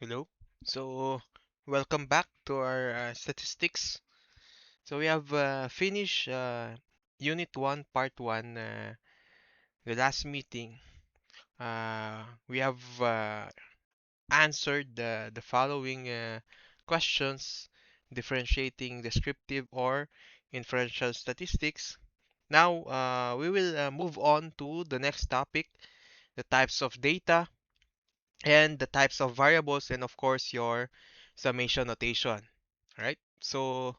Hello. So, welcome back to our statistics. So, we have finished Unit 1, Part 1, the last meeting. We have answered the following questions differentiating descriptive or inferential statistics. Now, we will move on to the next topic, the types of data and the types of variables, and of course your summation notation. All right, so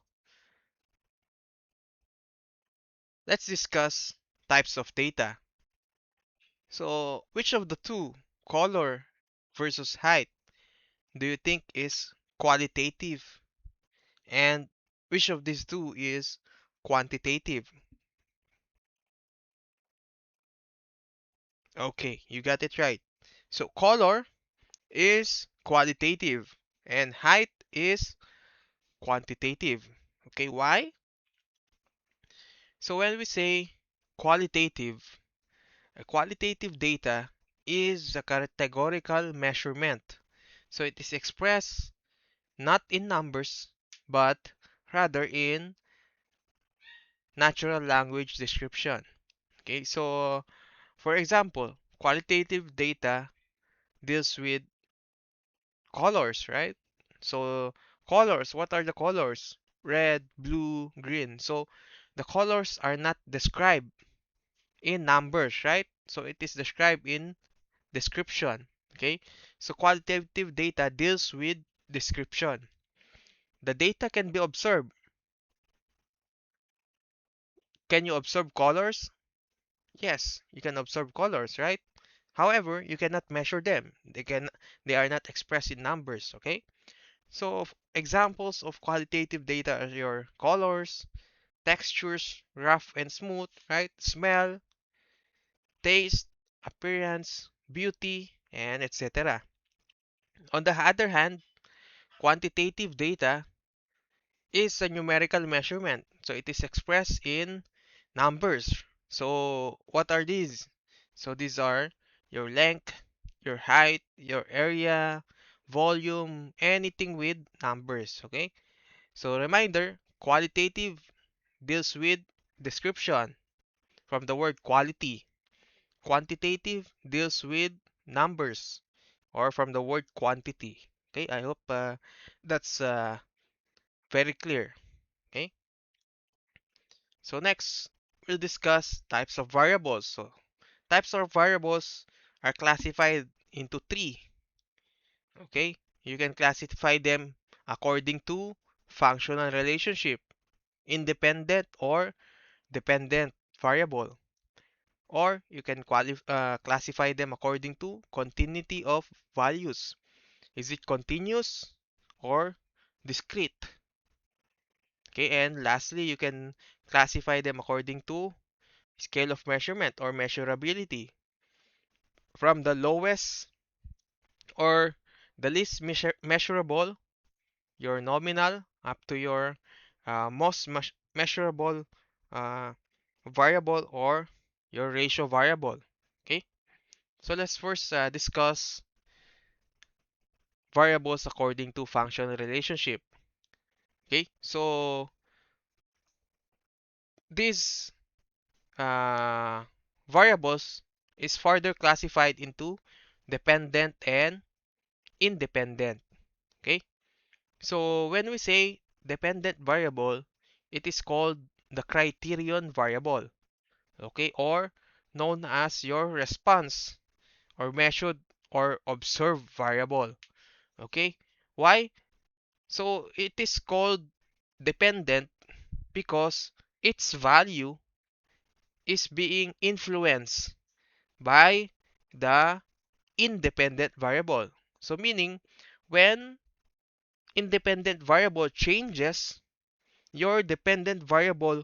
let's discuss types of data. So which of the two, color versus height, do you think is qualitative, and which of these two is quantitative? Okay, you got it right. So color is qualitative and height is quantitative. Okay, why? So when we say qualitative, a qualitative data is a categorical measurement. So it is expressed not in numbers, but rather in natural language description. Okay, so for example, qualitative data deals with colors, right? So colors, what are the colors? Red, blue, green. So the colors are not described in numbers, right? So it is described in description. Okay, so qualitative data deals with description. The data can be observed. Can you observe colors? Yes, you can observe colors, right? However, you cannot measure them. They are not expressed in numbers, okay? So examples of qualitative data are your colors, textures, rough and smooth, right? Smell, taste, appearance, beauty, and etc. On the other hand, quantitative data is a numerical measurement. So it is expressed in numbers. So what are these? So these are your length, your height, your area, volume, anything with numbers. Okay. So reminder, qualitative deals with description from the word quality. Quantitative deals with numbers or from the word quantity. Okay. I hope that's very clear. Okay. So next, we'll discuss types of variables. So types of variables are classified into three. Okay, you can classify them according to functional relationship, independent or dependent variable, or you can classify them according to continuity of values. Is it continuous or discrete? Okay, and lastly, you can classify them according to scale of measurement or measurability, from the lowest or the least measurable, your nominal, up to your most measurable uh, variable or your ratio variable. Okay, so let's first discuss variables according to functional relationship. Okay, so these uh, variables is further classified into dependent and independent. Okay, so when we say dependent variable, it is called the criterion variable, okay, or known as your response or measured or observed variable, okay? Why? So it is called dependent because its value is being influenced by the independent variable. So meaning when independent variable changes, your dependent variable,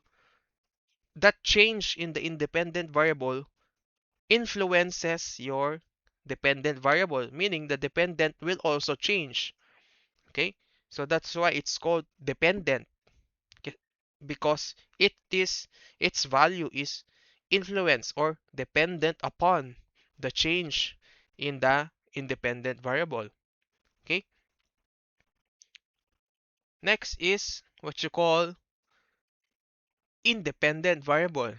that change in the independent variable influences your dependent variable, meaning the dependent will also change. Okay, so that's why it's called dependent, because its value is influenced or dependent upon the change in the independent variable. Okay. Next is what you call independent variable.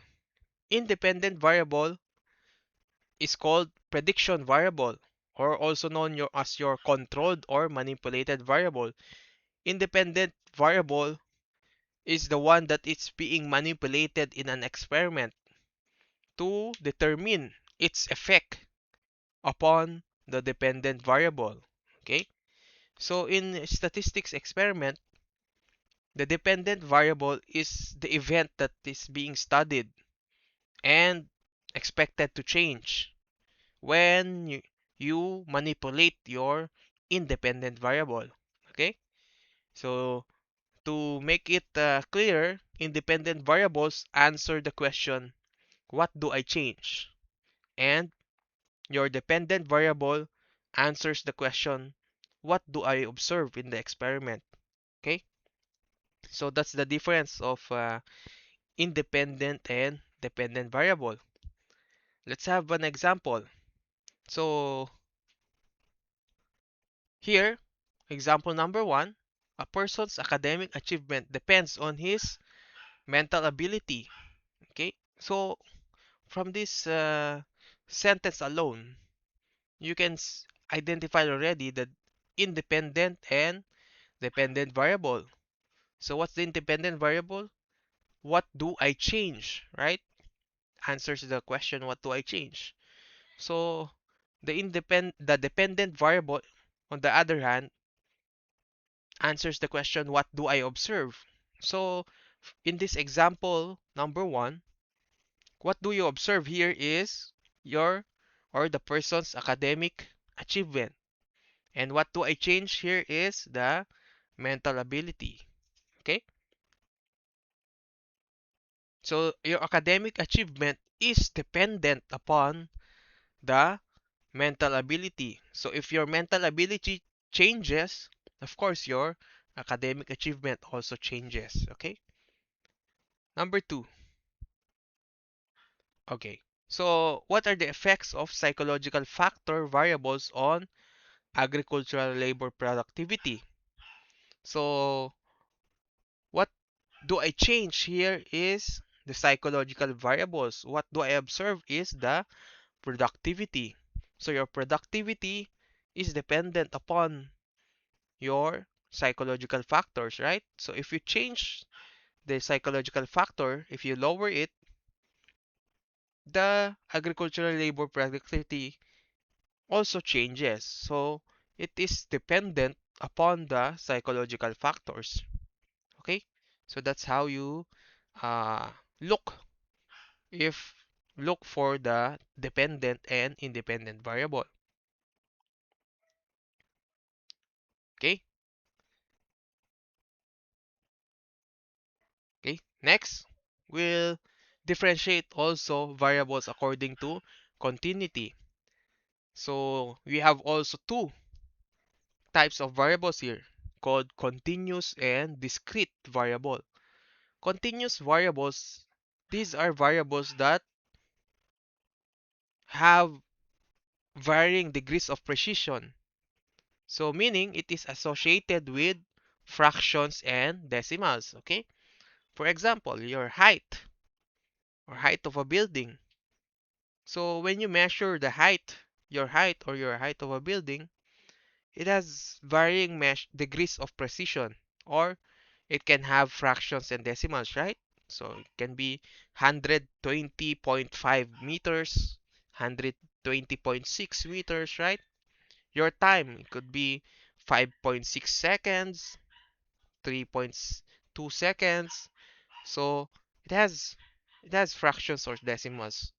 Independent variable is called prediction variable, or also known as your controlled or manipulated variable. Independent variable is the one that is being manipulated in an experiment to determine its effect upon the dependent variable. Okay? So in statistics experiment, the dependent variable is the event that is being studied and expected to change when you manipulate your independent variable. Okay? So to make it clear, independent variables answer the question, what do I change? And your dependent variable answers the question, what do I observe in the experiment? Okay? So that's the difference of independent and dependent variable. Let's have an example. So here, example number one, a person's academic achievement depends on his mental ability. Okay? So from this sentence alone, you can identify already the independent and dependent variable. So what's the independent variable? What do I change, right? Answers the question, what do I change? So the dependent variable, on the other hand, answers the question, what do I observe? So in this example number one, what do you observe here is your or the person's academic achievement. And what do I change here is the mental ability. Okay? So your academic achievement is dependent upon the mental ability. So if your mental ability changes, of course your academic achievement also changes. Okay? Number two. Okay. So what are the effects of psychological factor variables on agricultural labor productivity? So what do I change here is the psychological variables. What do I observe is the productivity. So your productivity is dependent upon your psychological factors, right? So if you change the psychological factor, if you lower it, the agricultural labor productivity also changes. So it is dependent upon the psychological factors. Okay? So that's how you uh, look if look for the dependent and independent variable. Okay? Okay. Next, we'll differentiate also variables according to continuity. So we have also two types of variables here called continuous and discrete variable. Continuous variables, these are variables that have varying degrees of precision. So meaning it is associated with fractions and decimals, okay? For example, your height or height of a building. So when you measure the height, your height of a building, it has varying degrees of precision, or it can have fractions and decimals, right? So it can be 120.5 meters, 120.6 meters, right? Your time, it could be 5.6 seconds, 3.2 seconds. So it has it has fractions or decimals.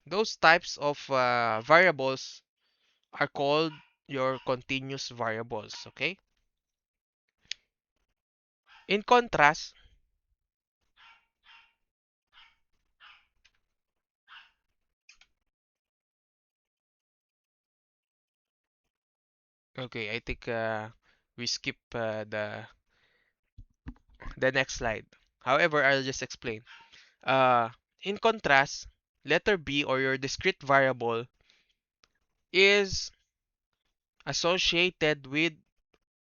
Those types of variables are called your continuous variables, okay? In contrast, okay, I think we skip the next slide. However, I'll just explain. Uh, in contrast, letter B or your discrete variable is associated with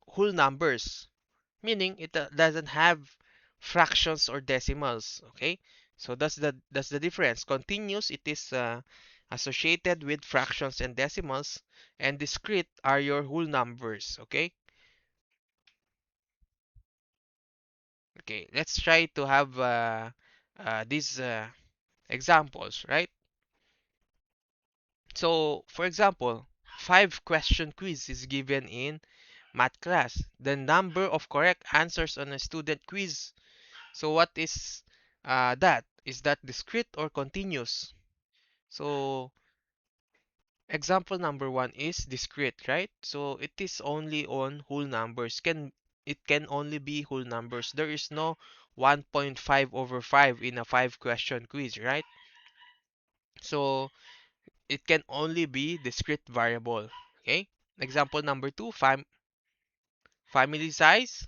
whole numbers, meaning it doesn't have fractions or decimals. Okay, so that's the difference. Continuous, it is associated with fractions and decimals, and discrete are your whole numbers. Okay, okay, let's try to have these examples, right? So for example, 5 question quiz is given in math class. The number of correct answers on a student quiz. So what is that? Is that discrete or continuous? So example number one is discrete, right? So it is only on whole numbers. It can only be whole numbers. There is no 1.5 over 5 in a 5 question quiz, right? So it can only be discrete variable. Okay? Example number two, family size.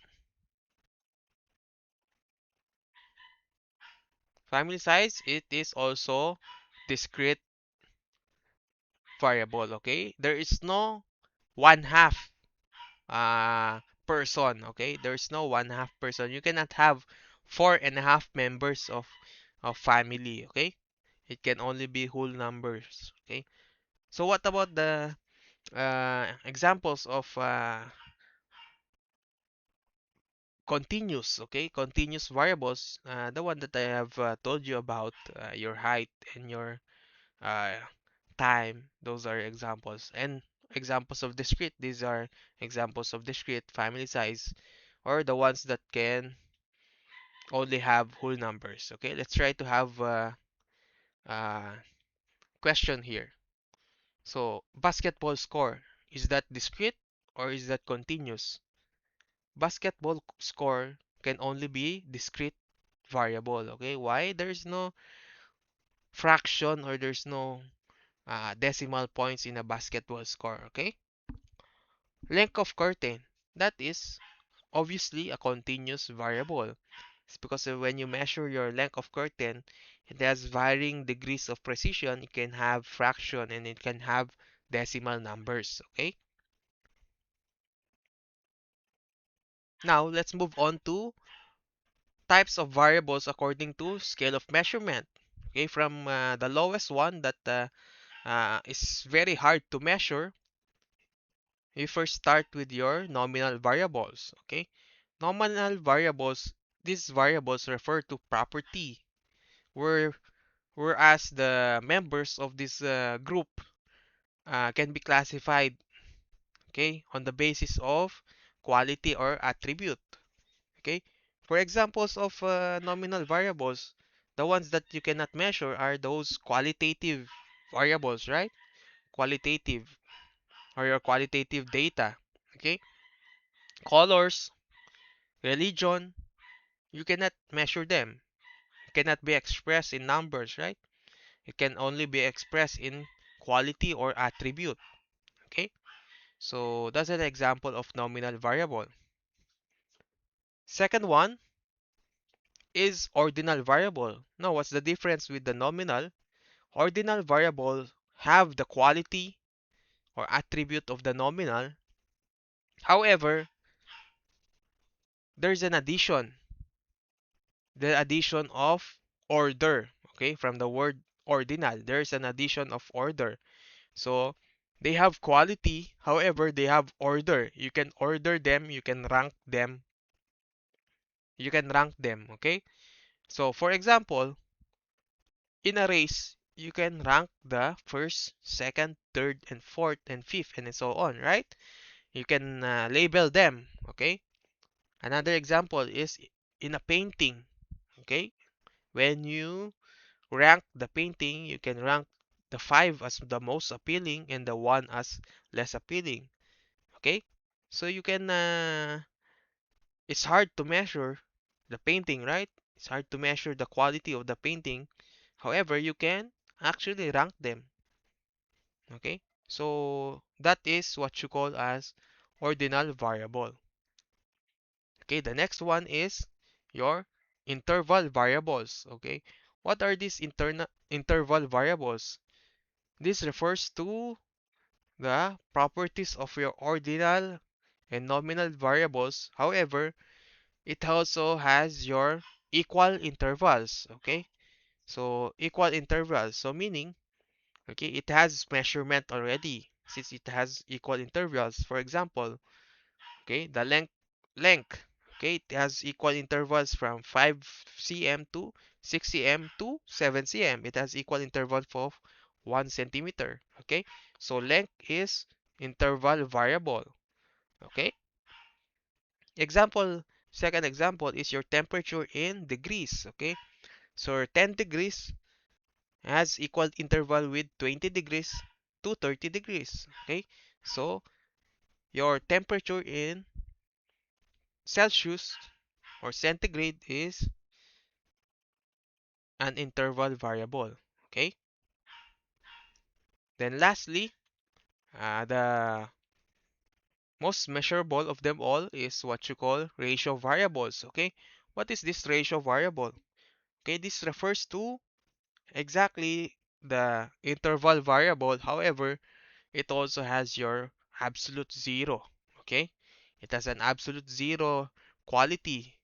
Family size, it is also discrete variable. Okay? There is no one half person. Okay, there's no one half person. You cannot have 4.5 members of family. Okay, it can only be whole numbers. Okay, so what about the examples of continuous? Okay, continuous variables, the one that I have told you about, your height and your uh, time. Those are examples. And examples of discrete, these are examples of discrete. Family size, or the ones that can only have whole numbers. Okay, let's try to have a question here. So basketball score, is that discrete or is that continuous? Basketball score can only be discrete variable. Okay, why? There's no fraction or there's no decimal points in a basketball score. Okay, length of curtain, that is obviously a continuous variable. It's because when you measure your length of curtain, it has varying degrees of precision. It can have fraction and it can have decimal numbers. Okay. Now let's move on to types of variables according to scale of measurement. Okay, from the lowest one that is very hard to measure, you first start with your nominal variables. Okay, nominal variables. These variables refer to property, where whereas the members of this group can be classified, okay, on the basis of quality or attribute. Okay, for examples of nominal variables, the ones that you cannot measure are those qualitative variables, right? Qualitative, or your qualitative data. Okay, colors, religion, you cannot measure them. It cannot be expressed in numbers, right? It can only be expressed in quality or attribute. Okay, so that's an example of nominal variable. Second one is ordinal variable. Now, what's the difference with the nominal? Ordinal variable have the quality or attribute of the nominal. However, there's an addition, the addition of order. Okay, from the word ordinal, there's an addition of order. So they have quality, however, they have order. You can order them, you can rank them, okay? So for example, in a race, you can rank the first, second, third, and fourth, and fifth, and so on, right? You can label them, okay? Another example is in a painting, okay? When you rank the painting, you can rank the five as the most appealing and the one as less appealing, okay? So you can, it's hard to measure the painting, right? It's hard to measure the quality of the painting. However, you can actually rank them. Okay? So that is what you call as ordinal variable. Okay, the next one is your interval variables. Okay? What are these interval variables. This refers to the properties of your ordinal and nominal variables. However, it also has your equal intervals. Okay, so equal intervals. So meaning, okay, it has measurement already since it has equal intervals. For example, okay, the length, okay, it has equal intervals from 5 cm to 6 cm to 7 cm. It has equal interval of 1 centimeter. Okay, so length is interval variable. Okay, example, second example is your temperature in degrees. Okay, so 10 degrees has equal interval with 20 degrees to 30 degrees. Okay, so your temperature in Celsius or centigrade is an interval variable. Okay, then lastly, the most measurable of them all is what you call ratio variables. Okay, what is this ratio variable? Okay, this refers to exactly the interval variable. However, it also has your absolute zero. Okay, it has an absolute zero quality.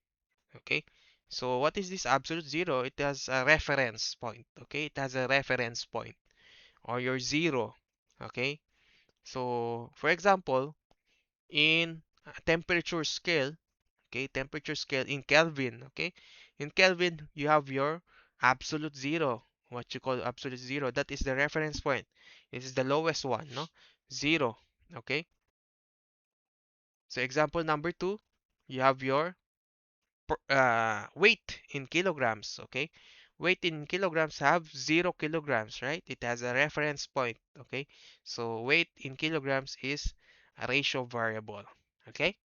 Okay, so what is this absolute zero? It has a reference point. Okay, it has a reference point or your zero. Okay, so for example, in a temperature scale, okay, temperature scale in Kelvin. Okay, in Kelvin you have your absolute zero, what you call absolute zero. That is the reference point. This is the lowest one, no? Zero. Okay, so example number two, you have your weight in kilograms. Okay, weight in kilograms have 0 kilograms, right? It has a reference point. Okay, so weight in kilograms is a ratio variable. Okay,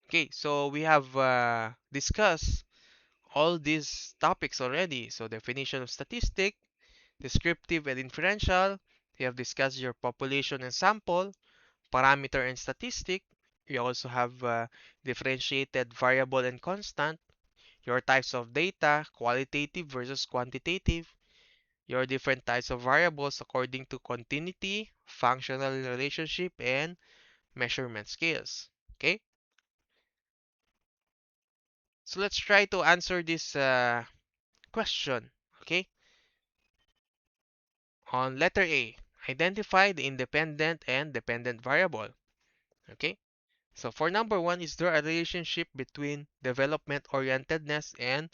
okay, so we have discussed all these topics already. So definition of statistic, descriptive and inferential. We have discussed your population and sample, parameter and statistic. We also have differentiated variable and constant, your types of data, qualitative versus quantitative, your different types of variables according to continuity, functional relationship, and measurement scales. Okay, so let's try to answer this question. Okay, on letter A, identify the independent and dependent variable. Okay, so for number one, is there a relationship between development orientedness and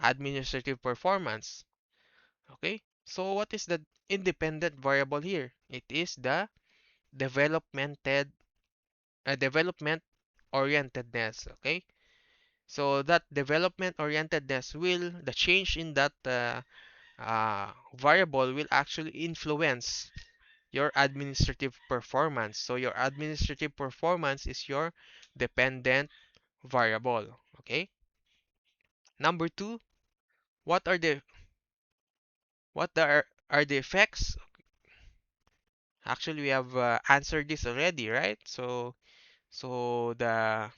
administrative performance? Okay, so what is the independent variable here? It is the developmented development orientedness. Okay, so that development orientedness will the change in that variable will actually influence your administrative performance. So your administrative performance is your dependent variable. Okay. Number two, what are the are the effects? Actually, we have answered this already, right? So the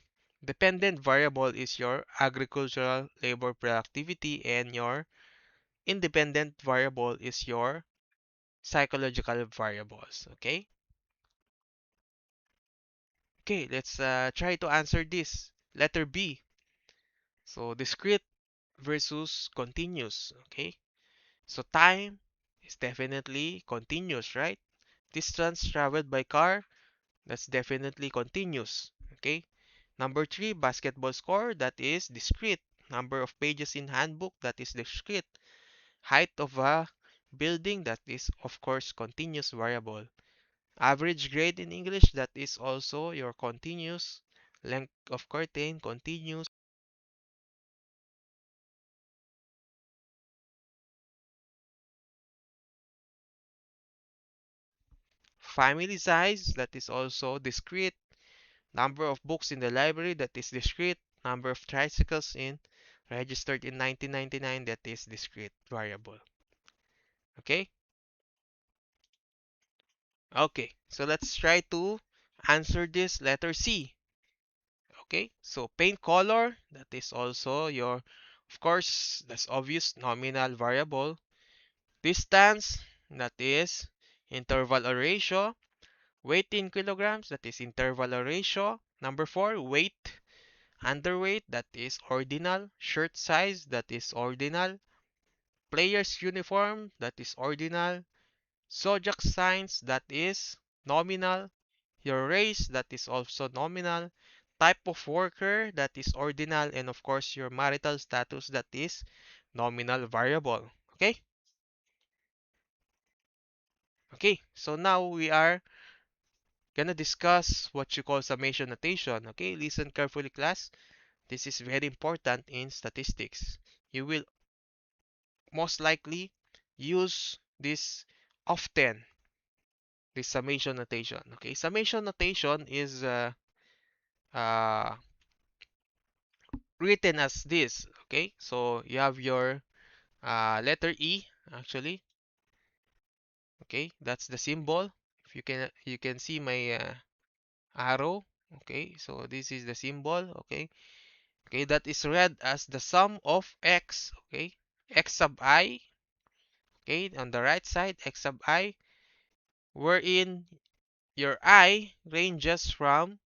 dependent variable is your agricultural labor productivity, and your independent variable is your psychological variables. Okay. Okay, let's try to answer this. Letter B. So discrete versus continuous. Okay. So time is definitely continuous, right? Distance traveled by car, that's definitely continuous. Okay. Number three, basketball score, that is discrete. Number of pages in handbook, that is discrete. Height of a building, that is of course continuous variable. Average grade in English, that is also your continuous. Length of curtain, continuous. Family size, that is also discrete. Number of books in the library, that is discrete. Number of tricycles in registered in 1999, that is discrete variable. Okay? Okay, so let's try to answer this letter C. Okay, so paint color, that is also your, of course, that's obvious, nominal variable. Distance, that is interval or ratio. Weight in kilograms, that is interval or ratio. Number 4, weight, underweight, that is ordinal. Shirt size, that is ordinal. Player's uniform, that is ordinal. Zodiac signs, that is nominal. Your race, that is also nominal. Type of worker, that is ordinal. And of course, your marital status, that is nominal variable. Okay? Okay, so now we are gonna discuss what you call summation notation. Okay, listen carefully, class. This is very important in statistics. You will most likely use this often, this summation notation. Okay, summation notation is uh, written as this. Okay, so you have your letter E actually. Okay, that's the symbol. If you can see my arrow. Okay, so this is the symbol. Okay, okay, that is read as the sum of x. Okay, x sub I. Okay, on the right side, x sub I, wherein your I ranges from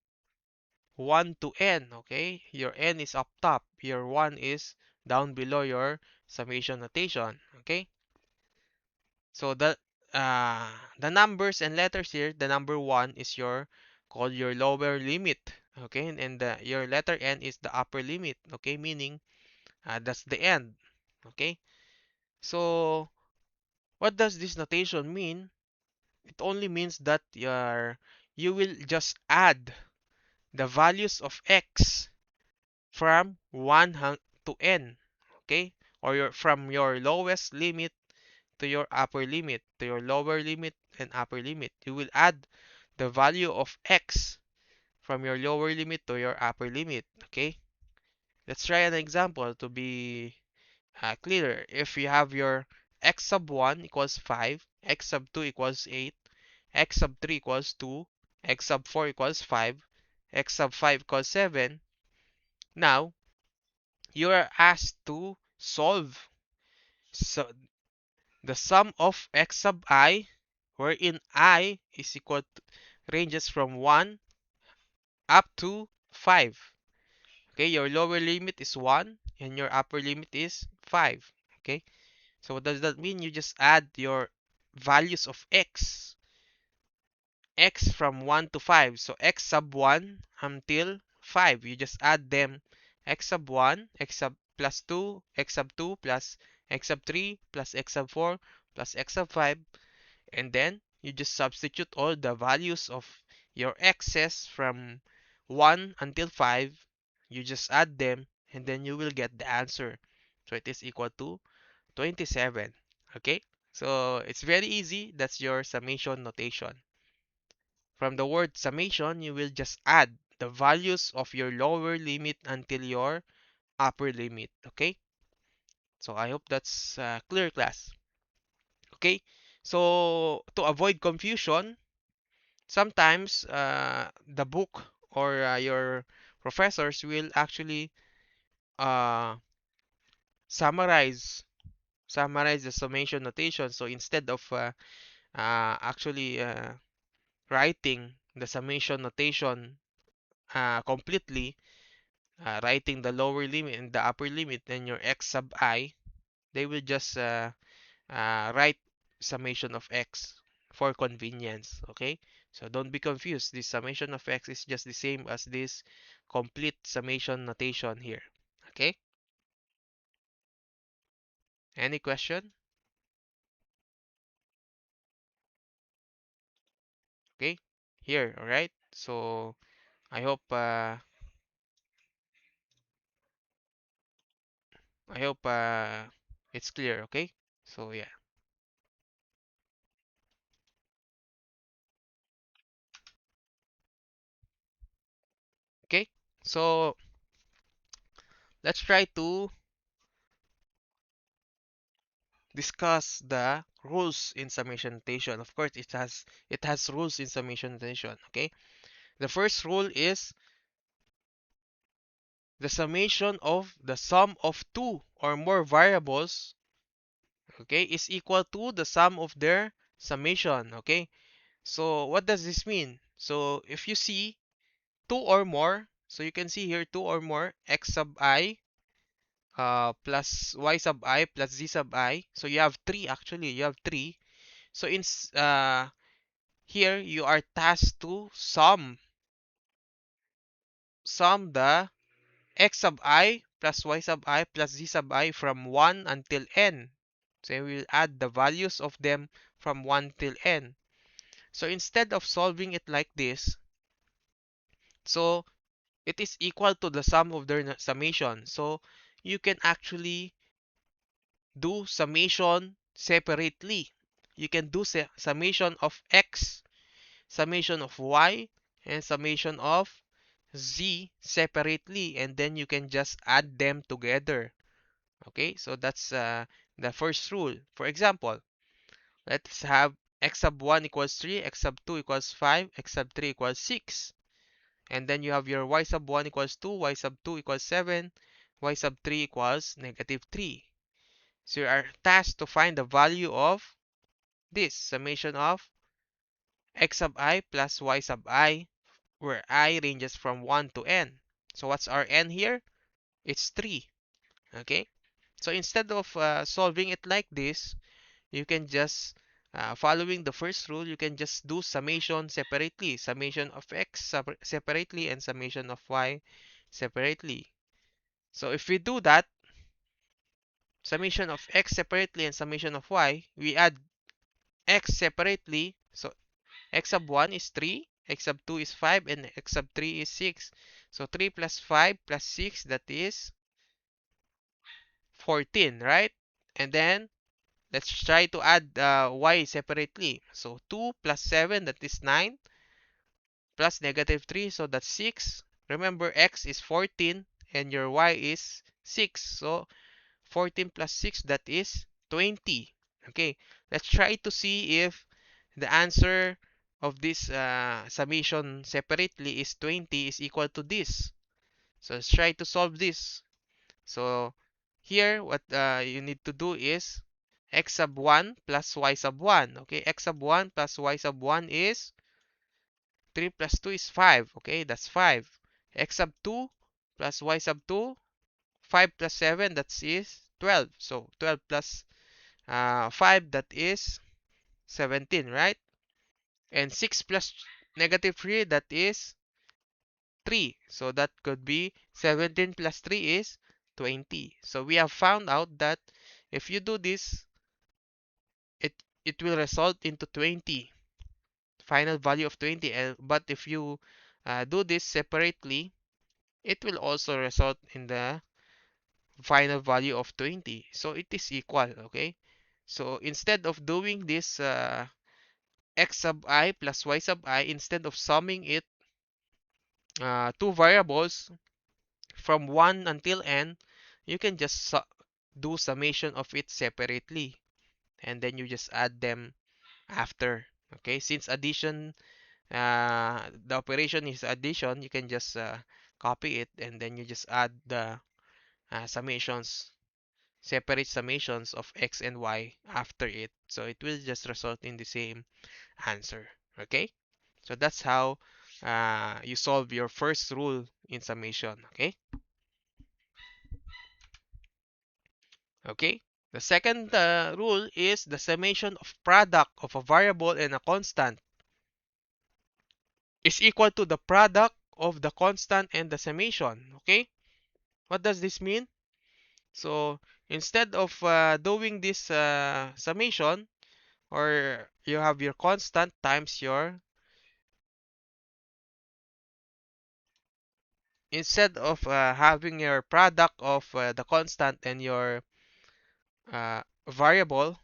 1 to n. Okay, your n is up top, your 1 is down below your summation notation. Okay, so the numbers and letters here, the number 1 is your called your lower limit. Okay, and your letter n is the upper limit. Okay, meaning that's the end. Okay, so what does this notation mean? It only means that you will just add the values of x from 1 to n. Okay, or from your lowest limit to your upper limit, to your lower limit and upper limit. You will add the value of x from your lower limit to your upper limit. Okay, let's try an example to be clearer. If you have your x sub 1 equals 5, x sub 2 equals 8, x sub 3 equals 2, x sub 4 equals 5, x sub 5 equals 7. Now, you are asked to solve so the sum of x sub I, wherein I is equal to, ranges from 1 up to 5. Okay, your lower limit is 1 and your upper limit is 5. Okay, so what does that mean? You just add your values of x from 1 to 5. So x sub 1 until 5. You just add them. X sub 1, x sub plus 2, x sub 2 plus x sub 3 plus x sub 4 plus x sub 5. And then you just substitute all the values of your x's from 1 until 5. You just add them and then you will get the answer. So it is equal to 27. Okay? So it's very easy. That's your summation notation. From the word summation, you will just add the values of your lower limit until your upper limit. Okay? So I hope that's clear, class. Okay? So to avoid confusion, sometimes the book or your professors will actually uh, summarize the summation notation. So instead of actually writing the summation notation completely, writing the lower limit and the upper limit and your x sub I, they will just write summation of x for convenience. Okay, so don't be confused. This summation of x is just the same as this complete summation notation here. Okay, any question? Okay, here. All right, so I hope it's clear. Okay, so yeah. Okay, so let's try to discuss the rules in summation notation. Of course, it has rules in summation notation. Okay, the first rule is the summation of the sum of two or more variables, okay, is equal to the sum of their summation, okay? So what does this mean? So if you see two or more, so you can see here two or more, x sub I plus y sub I plus z sub I. So you have three actually, you have three. So here you are tasked to sum the x sub I plus y sub I plus z sub I from 1 until n. So we will add the values of them from 1 till n. So instead of solving it like this, so it is equal to the sum of their summation. So you can actually do summation separately. You can do summation of x, summation of y, and summation of z separately, and then you can just add them together. Okay, so that's the first rule. For example, let's have x sub 1 equals 3, x sub 2 equals 5, x sub 3 equals 6. And then you have your y sub 1 equals 2, y sub 2 equals 7, y sub 3 equals negative 3. So you are tasked to find the value of this summation of x sub I plus y sub I, where I ranges from 1 to n. So what's our n here? It's 3. Okay? So instead of solving it like this, you can just, following the first rule, you can just do summation separately. Summation of x separately and summation of y separately. So if we do that, summation of x separately and summation of y, we add x separately. So x sub 1 is 3, x sub 2 is 5, and x sub 3 is 6. So 3 plus 5 plus 6, that is 14, right? And then let's try to add y separately. So 2 plus 7, that is 9, plus negative 3, so that's 6. Remember, x is 14 and your y is 6. So 14 plus 6, that is 20. Okay, let's try to see if the answer of this summation separately is 20 is equal to this. So let's try to solve this. So here, what you need to do is x sub 1 plus y sub 1. Okay, x sub 1 plus y sub 1 is 3 plus 2 is 5. Okay, that's 5. X sub 2 plus y sub 2, 5 plus 7, that is 12. So 12 plus 5, that is 17, right? And 6 plus negative 3, that is 3. So that could be 17 plus 3 is 20. So we have found out that if you do this, it it will result into 20, final value of 20. But if you do this separately, it will also result in the final value of 20. So it is equal, okay? So instead of doing this x sub I plus y sub I, instead of summing it two variables from 1 until n, you can just do summation of it separately, and then you just add them after. Okay, since addition, the operation is addition, you can just copy it, and then you just add the summations, separate summations of x and y after it. So it will just result in the same answer. Okay, so that's how you solve your first rule in summation. Okay. Okay. The second rule is the summation of product of a variable and a constant is equal to the product of the constant and the summation. Okay. What does this mean? So instead of doing this summation, or you have your constant times your, instead of having your product of the constant and your variable,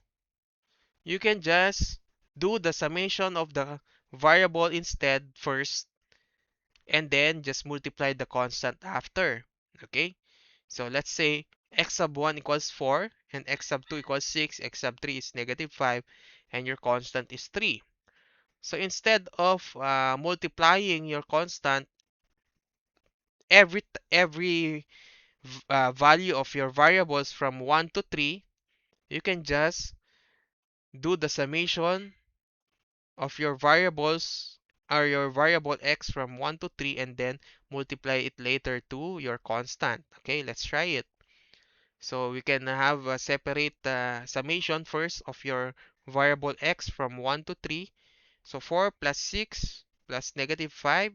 you can just do the summation of the variable instead first, and then just multiply the constant after. Okay, so let's say x sub 1 equals 4 and x sub 2 equals 6, x sub 3 is negative 5, and your constant is 3. So instead of multiplying your constant every value of your variables from 1 to 3, you can just do the summation of your variables or your variable x from 1 to 3 and then multiply it later to your constant. Okay, let's try it. So we can have a separate summation first of your variable x from 1 to 3. So 4 plus 6 plus negative 5,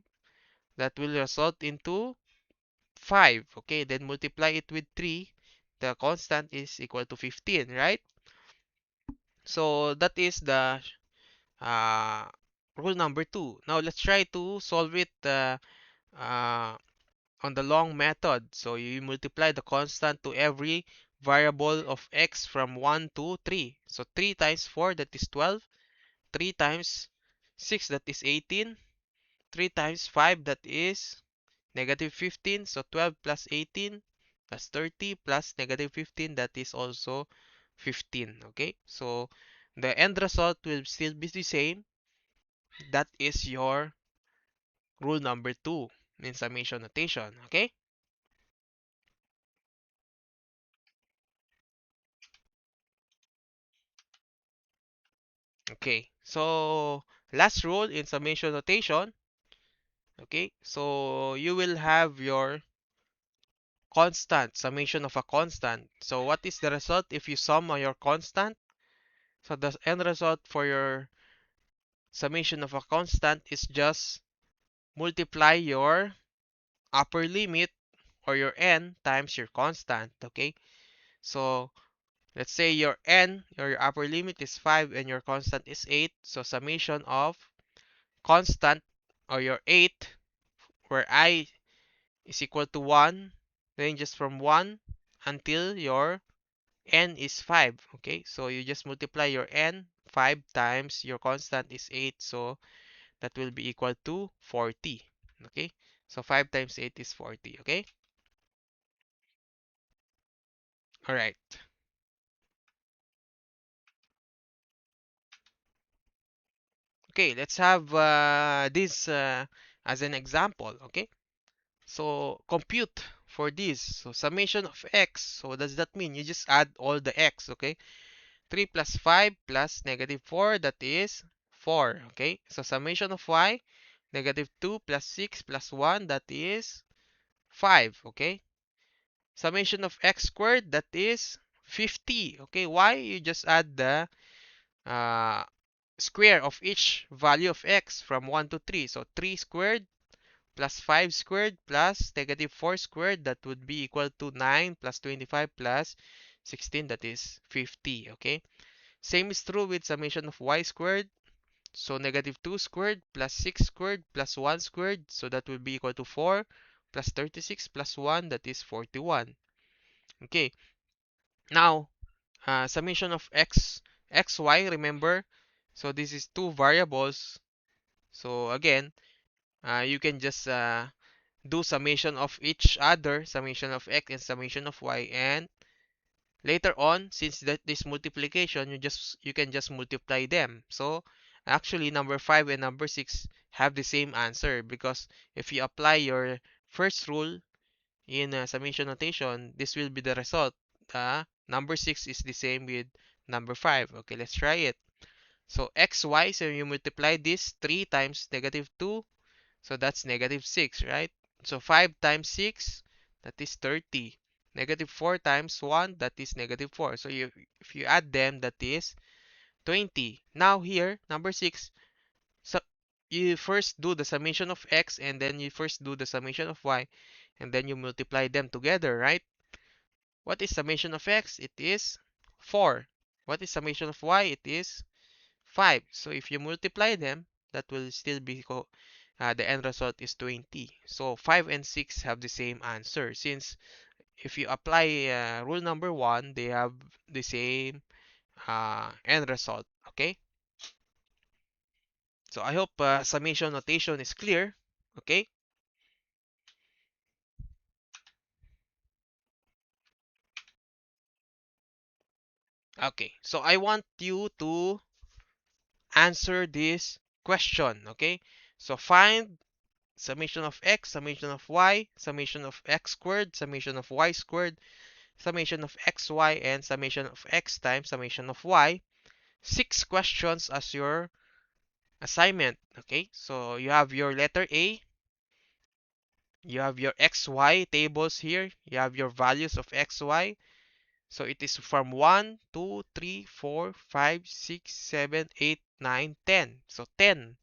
that will result into 5. Okay, then multiply it with 3. The constant is equal to 15, right? So that is the uh, rule number 2. Now let's try to solve it uh, on the long method. So you multiply the constant to every variable of x from 1 to 3. So 3 times 4, that is 12. 3 times 6, that is 18. 3 times 5, that is negative 15. So 12 plus 18 plus 30 plus negative 15, that is also 15. Okay, so the end result will still be the same. That is your rule number 2 in summation notation. Okay. Okay, so last rule in summation notation. Okay, so you will have your constant, summation of a constant. So what is the result if you sum on your constant? So the end result for your summation of a constant is just multiply your upper limit or your n times your constant. Okay, so let's say your n or your upper limit is 5 and your constant is 8. So summation of constant or your 8, where I is equal to 1, ranges from 1 until your n is 5. Okay, so you just multiply your n, 5 times your constant is 8, so that will be equal to 40. Okay, so 5 times 8 is 40. Okay, all right. Okay, let's have this as an example. Okay, so compute for this. So summation of x. So what does that mean? You just add all the x. Okay, 3 plus 5 plus negative 4, that is 4. Okay, so summation of y, negative 2 plus 6 plus 1, that is 5. Okay, summation of x squared, that is 50. Okay, y, you just add the uh, square of each value of x from 1 to 3. So 3 squared plus 5 squared plus negative 4 squared, that would be equal to 9 plus 25 plus 16, that is 50. Okay, same is true with summation of y squared. So negative 2 squared plus 6 squared plus 1 squared. So that will be equal to 4 plus 36 plus 1, that is 41. Okay. Now, summation of xy, remember. So this is two variables. So again, you can just do summation of each other, summation of x and summation of y, and later on, since that this multiplication, you can just multiply them. So actually number 5 and number 6 have the same answer, because if you apply your first rule in summation notation, this will be the result. Number 6 is the same with number 5. Okay, let's try it. So xy, so you multiply this 3 times negative 2, so that's negative 6, right? So 5 times 6, that is 30. Negative 4 times 1, that is negative 4. So if you add them, that is 20. Now here, number 6, so you first do the summation of x and then you first do the summation of y and then you multiply them together, right? What is summation of x? It is 4. What is summation of y? It is 5. So if you multiply them, that will still be the end result is 20. So 5 and 6 have the same answer, since if you apply rule number 1, they have the same end result. Okay, so I hope summation notation is clear. Okay, okay, so I want you to answer this question. Okay, so find summation of x, summation of y, summation of x squared, summation of y squared, summation of xy, and summation of x times summation of y. 6 questions as your assignment. Okay, so you have your letter A, you have your xy tables here, you have your values of xy. So it is from 1, 2, 3, 4, 5, 6, 7, 8, 9, 10. So 10.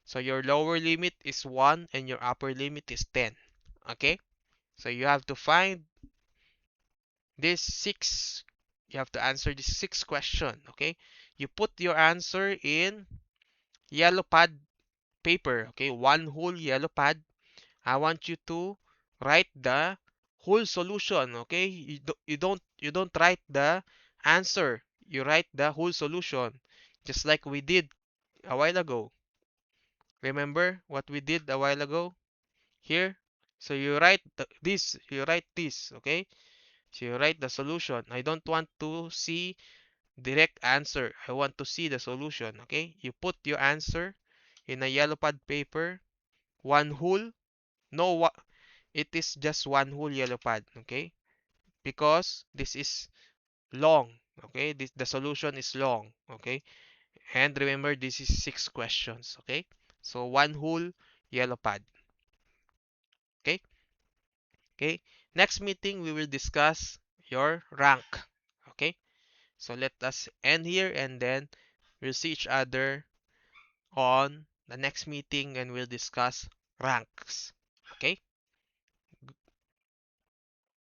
So your lower limit is 1 and your upper limit is 10. Okay? So you have to find this 6. You have to answer this 6 question. Okay? You put your answer in yellow pad paper. Okay? One whole yellow pad. I want you to write the whole solution. Okay? You don't write the answer. You write the whole solution. Just like we did a while ago. Remember what we did a while ago? Here. So you write this, okay? So you write the solution. I don't want to see direct answer. I want to see the solution, okay? You put your answer in a yellow pad paper, one whole. No, it is just one whole yellow pad, okay? Because this is long, okay? The solution is long, okay? And remember, this is 6 questions, okay? So one whole yellow pad, okay? Okay, next meeting we will discuss your rank. Okay, so let us end here and then we'll see each other on the next meeting and we'll discuss ranks. Okay.